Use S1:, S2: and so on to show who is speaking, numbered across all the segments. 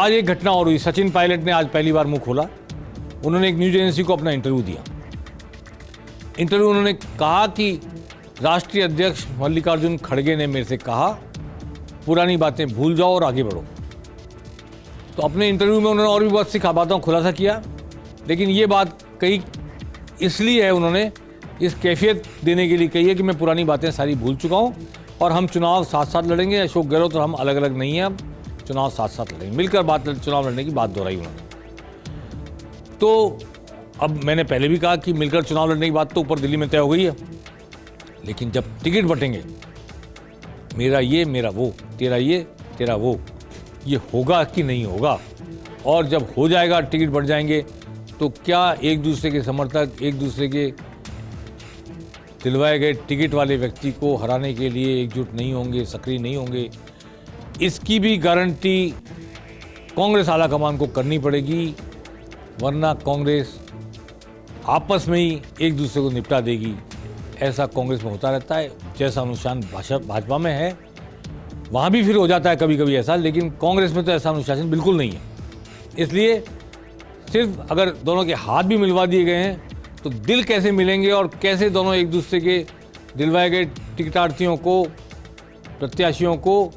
S1: आज एक घटना और हुई। सचिन पायलट ने आज पहली बार मुंह खोला। उन्होंने एक न्यूज एजेंसी को अपना इंटरव्यू दिया। उन्होंने कहा कि राष्ट्रीय अध्यक्ष मल्लिकार्जुन खड़गे ने मेरे से कहा पुरानी बातें भूल जाओ और आगे बढ़ो। तो अपने इंटरव्यू में उन्होंने और भी बहुत सी बातों का खुलासा किया, लेकिन ये बात कही इसलिए है, उन्होंने इस कैफियत देने के लिए कही है कि मैं पुरानी बातें सारी भूल चुका हूँ और हम चुनाव साथ साथ लड़ेंगे। अशोक गहलोत और हम अलग अलग नहीं हैं, अब चुनाव साथ साथ लड़ेंगे, मिलकर चुनाव लड़ने की बात दोहराई उन्होंने। तो अब मैंने पहले भी कहा कि मिलकर चुनाव लड़ने की बात तो ऊपर दिल्ली में तय हो गई है, लेकिन जब टिकट बटेंगे, मेरा ये मेरा वो, तेरा ये तेरा वो, ये होगा कि नहीं होगा, और जब हो जाएगा, टिकट बढ़ जाएंगे, तो क्या एक दूसरे के समर्थक एक दूसरे के दिलवाए गए टिकट वाले व्यक्ति को हराने के लिए एकजुट नहीं होंगे, सक्रिय नहीं होंगे? इसकी भी गारंटी कांग्रेस आलाकमान को करनी पड़ेगी, वरना कांग्रेस आपस में ही एक दूसरे को निपटा देगी। ऐसा कांग्रेस में होता रहता है, जैसा अनुशासन भाजपा में है वहाँ भी फिर हो जाता है कभी कभी ऐसा, लेकिन कांग्रेस में तो ऐसा अनुशासन बिल्कुल नहीं है। इसलिए सिर्फ अगर दोनों के हाथ भी मिलवा दिए गए हैं तो दिल कैसे मिलेंगे और कैसे दोनों एक दूसरे के दिलवाए गए टिकटार्थियों को, प्रत्याशियों को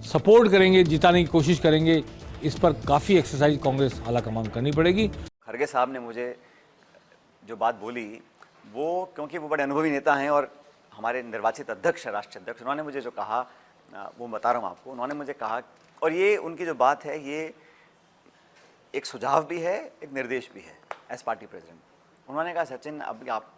S1: सपोर्ट करेंगे, जिताने की कोशिश करेंगे, इस पर काफ़ी एक्सरसाइज कांग्रेस आलाकमान करनी पड़ेगी।
S2: खड़गे साहब ने मुझे जो बात बोली, वो क्योंकि वो बड़े अनुभवी नेता हैं और हमारे निर्वाचित अध्यक्ष, राष्ट्रीय अध्यक्ष, उन्होंने मुझे जो कहा वो बता रहा हूँ आपको। उन्होंने मुझे कहा, और ये उनकी जो बात है ये एक सुझाव भी है, एक निर्देश भी है एज पार्टी प्रेसिडेंट। उन्होंने कहा सचिन, अब आप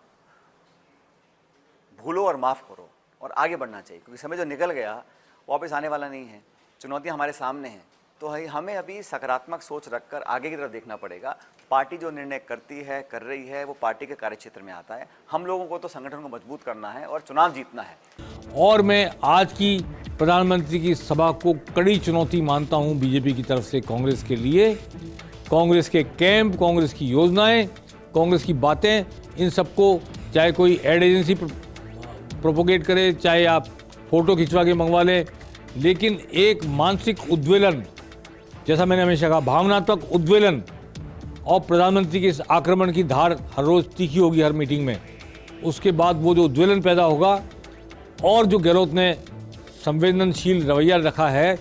S2: भूलो और माफ़ करो और आगे बढ़ना चाहिए, क्योंकि समय जो निकल गया वापस आने वाला नहीं है। चुनौतियां हमारे सामने हैं, तो हमें अभी सकारात्मक सोच रखकर आगे की तरफ देखना पड़ेगा। पार्टी जो निर्णय करती है, कर रही है, वो पार्टी के कार्यक्षेत्र में आता है। हम लोगों को तो संगठन को मजबूत करना है और चुनाव जीतना है।
S1: और मैं आज की प्रधानमंत्री की सभा को कड़ी चुनौती मानता हूं बीजेपी की तरफ से कांग्रेस के लिए। कांग्रेस के कैंप, कांग्रेस की योजनाएं, कांग्रेस की बातें, इन सबको चाहे कोई एड एजेंसी प्रोपोगेट करे, चाहे आप फोटो खिंचवा के मंगवा लें, लेकिन एक मानसिक उद्वेलन, जैसा मैंने हमेशा कहा, भावनात्मक उद्वेलन, और प्रधानमंत्री के इस आक्रमण की धार हर रोज़ तीखी होगी हर मीटिंग में। उसके बाद वो जो उद्वेलन पैदा होगा, और जो गहलोत ने संवेदनशील रवैया रखा है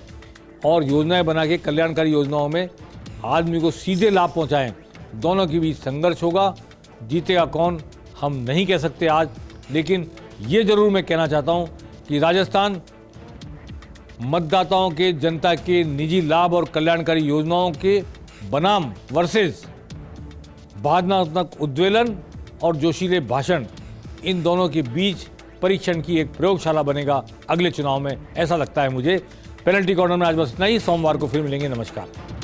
S1: और योजनाएं बना के कल्याणकारी योजनाओं में आदमी को सीधे लाभ पहुंचाएं, दोनों के बीच संघर्ष होगा। जीतेगा कौन हम नहीं कह सकते आज, लेकिन ये जरूर मैं कहना चाहता हूं कि राजस्थान मतदाताओं के, जनता के निजी लाभ और कल्याणकारी योजनाओं के बनाम वर्सेस भावनात्मक उद्वेलन और जोशीले भाषण, इन दोनों के बीच परीक्षण की एक प्रयोगशाला बनेगा अगले चुनाव में, ऐसा लगता है मुझे। पेनल्टी कॉर्नर में आज बस इतना ही। सोमवार को फिर मिलेंगे। नमस्कार।